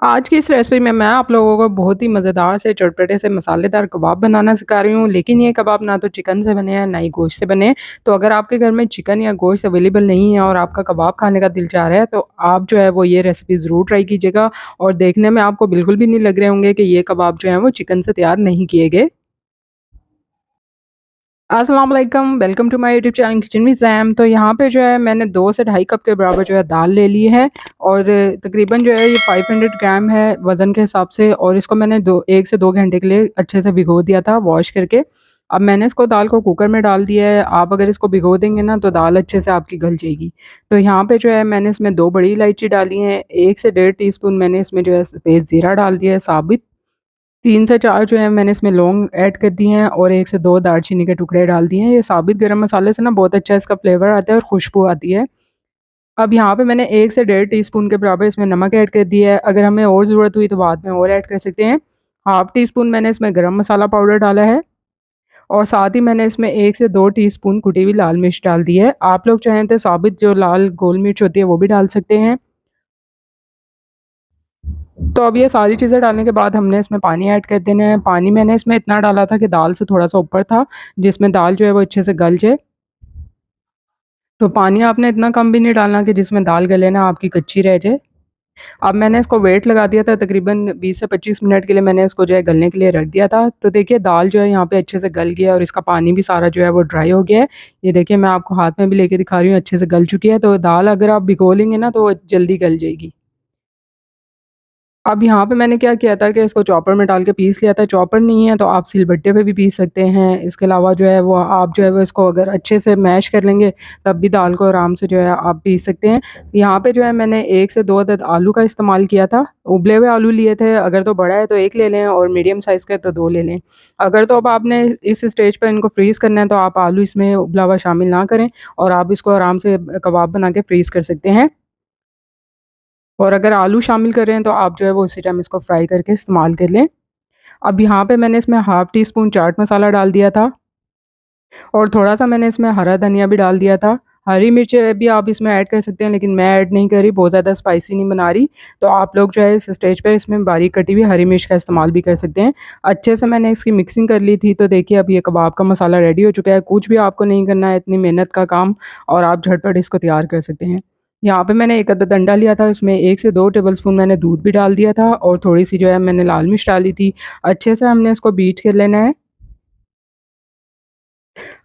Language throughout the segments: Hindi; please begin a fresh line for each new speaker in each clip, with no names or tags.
आज की इस रेसिपी में मैं आप लोगों को बहुत ही मज़ेदार से चटपटे से मसालेदार कबाब बनाना सिखा रही हूँ। लेकिन ये कबाब ना तो चिकन से बने हैं, ना ही गोश्त से बने हैं। तो अगर आपके घर में चिकन या गोश्त अवेलेबल नहीं है और आपका कबाब खाने का दिल चाह रहा है, तो आप जो है वो ये रेसिपी ज़रूर ट्राई कीजिएगा और देखने में आपको बिल्कुल भी नहीं लग रहे होंगे कि ये कबाब जो हैं वो चिकन से तैयार नहीं किए गए। अस्सलाम वालेकुम, welcome to my YouTube channel kitchen with Zaim. तो यहाँ पे जो है मैंने 2 से ढाई कप के बराबर जो है दाल ले ली है और तकरीबन जो है ये 500 ग्राम है वज़न के हिसाब से, और इसको मैंने 1 से 2 घंटे के लिए अच्छे से भिगो दिया था वॉश करके। अब मैंने इसको दाल को कुकर में डाल दिया है। आप अगर इसको भिगो देंगे ना तो दाल अच्छे से आपकी गल जाएगी। तो यहाँ पे जो है मैंने इसमें 2 बड़ी इलायची डाली हैं, 1 से डेढ़ टीस्पून मैंने इसमें जो है सफ़ेद ज़ीरा डाल दिया है साबित। 3 से 4 जो है मैंने इसमें लौंग ऐड कर दिए हैं और 1 से 2 दालचीनी के टुकड़े डाल दिए हैं। ये साबित गरम मसाले से ना बहुत अच्छा इसका फ्लेवर आता है और खुशबू आती है। अब यहाँ पे मैंने 1 से डेढ़ टीस्पून के बराबर इसमें नमक ऐड कर दिया है। अगर हमें और ज़रूरत हुई तो बाद में और ऐड कर सकते हैं। हाफ़ टी स्पून मैंने इसमें गरम मसाला पाउडर डाला है और साथ ही मैंने इसमें 1 से 2 टीस्पून कुटी हुई लाल मिर्च डाल दी है। आप लोग चाहें तो साबित जो लाल गोल मिर्च होती है वो भी डाल सकते हैं। तो अब ये सारी चीज़ें डालने के बाद हमने इसमें पानी ऐड कर देना है। पानी मैंने इसमें इतना डाला था कि दाल से थोड़ा-सा ऊपर था, जिसमें दाल जो है वो अच्छे से गल जाए। तो पानी आपने इतना कम भी नहीं डालना कि जिसमें दाल गले ना आपकी कच्ची रह जाए। अब मैंने इसको वेट लगा दिया था, तकरीबन 20 से 25 मिनट के लिए मैंने इसको जो है गलने के लिए रख दिया था। तो देखिए दाल जो है यहाँ पे अच्छे से गल गया है और इसका पानी भी सारा जो है वो ड्राई हो गया है। ये देखिए मैं आपको हाथ में भी लेके दिखा रही हूँ, अच्छे से गल चुकी है। तो दाल अगर आप भिगो लेंगे ना तो जल्दी गल जाएगी। अब यहाँ पे मैंने क्या किया था कि इसको चॉपर में डाल के पीस लिया था। चॉपर नहीं है तो आप सिलबट्टे पे भी पीस सकते हैं। इसके अलावा जो है वो आप जो है वो इसको अगर अच्छे से मैश कर लेंगे तब भी दाल को आराम से जो है आप पीस सकते हैं। यहाँ पे जो है मैंने 1 से 2 अदद आलू का इस्तेमाल किया था। उबले हुए आलू लिए थे, अगर तो बड़ा है तो 1 ले लें और मीडियम साइज़ का है तो 2 ले लें। अगर तो अब आपने इस स्टेज पे इनको फ्रीज़ करना है तो आप आलू इसमें उबला हुआ शामिल ना करें और आप इसको आराम से कबाब बना के फ्रीज़ कर सकते हैं। और अगर आलू शामिल कर रहे हैं तो आप जो है वो उसी टाइम इसको फ्राई करके इस्तेमाल कर लें। अब यहाँ पे मैंने इसमें half tea spoon chaat masala डाल दिया था और थोड़ा-सा मैंने इसमें हरा धनिया भी डाल दिया था। हरी मिर्च भी आप इसमें ऐड कर सकते हैं, लेकिन मैं ऐड नहीं कर रही, बहुत ज़्यादा स्पाइसी नहीं बना रही। तो आप लोग जो है इस स्टेज पे इसमें बारीक कटी हुई हरी मिर्च का इस्तेमाल भी कर सकते हैं। अच्छे से मैंने इसकी मिक्सिंग कर ली थी, तो देखिए अब ये कबाब का मसाला रेडी हो चुका है। कुछ भी आपको नहीं करना है, इतनी मेहनत का काम, और आप झटपट इसको तैयार कर सकते हैं। यहाँ पे मैंने एक अदद अंडा लिया था, इसमें 1 से 2 टेबलस्पून मैंने दूध भी डाल दिया था और थोड़ी-सी जो है मैंने लाल मिर्च डाली थी। अच्छे से हमने इसको बीट कर लेना है।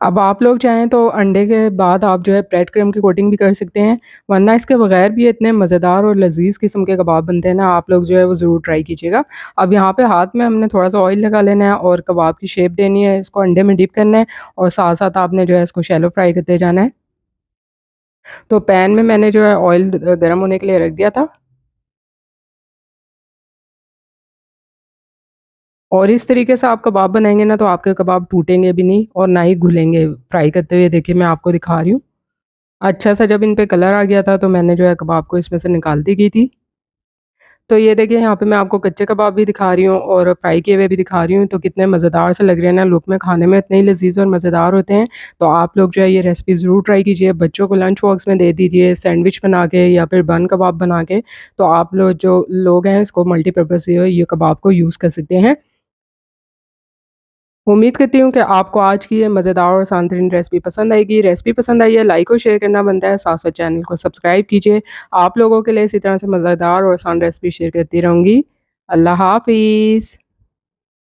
अब आप लोग चाहें तो अंडे के बाद आप जो है ब्रेड क्रम्ब की कोटिंग भी कर सकते हैं, वरना इसके बगैर भी इतने मज़ेदार और लज़ीज़ किस्म के कबाब बनते हैं ना, आप लोग जो है वो ज़रूर ट्राई कीजिएगा। अब यहाँ पे हाथ में हमने थोड़ा-सा ऑयल लगा लेना है और कबाब की शेप देनी है, इसको अंडे में डिप करना है और साथ-साथ आपने जो है इसको शैलो फ्राई करते जाना है। तो पैन में मैंने जो है ऑयल गरम होने के लिए रख दिया था और इस तरीके से आप कबाब बनाएँगे ना तो आपके कबाब टूटेंगे भी नहीं और ना ही घुलेंगे फ्राई करते हुए। देखिए मैं आपको दिखा रही हूँ। अच्छा-सा जब इन पे कलर आ गया था तो मैंने जो है कबाब को इसमें से निकालती की थी। तो ये देखिए यहाँ पे मैं आपको कच्चे कबाब भी दिखा रही हूँ और फ्राई किए हुए भी दिखा रही हूँ, तो कितने मज़ेदार से लग रहे हैं ना, लुक में खाने में इतने ही लज़ीज़ और मज़ेदार होते हैं। तो आप लोग जो है ये रेसिपी ज़रूर ट्राई कीजिए, बच्चों को लंच बॉक्स में दे दीजिए, सैंडविच बना के या फिर बन कबाब बना के। तो आप लोग जो लोग हैं इसको मल्टीपर्पज़ ये कबाब को यूज़ कर सकते हैं। उम्मीद करती हूँ कि आपको आज की ये मज़ेदार और सांतरीन रेसिपी पसंद आएगी। रेसिपी पसंद आई है, लाइक और शेयर करना बनता है, साथ-साथ चैनल को सब्सक्राइब कीजिए। आप लोगों के लिए इसी तरह से मज़ेदार और आसान रेसिपी शेयर करती रहूँगी। अल्लाह हाफ़िज़।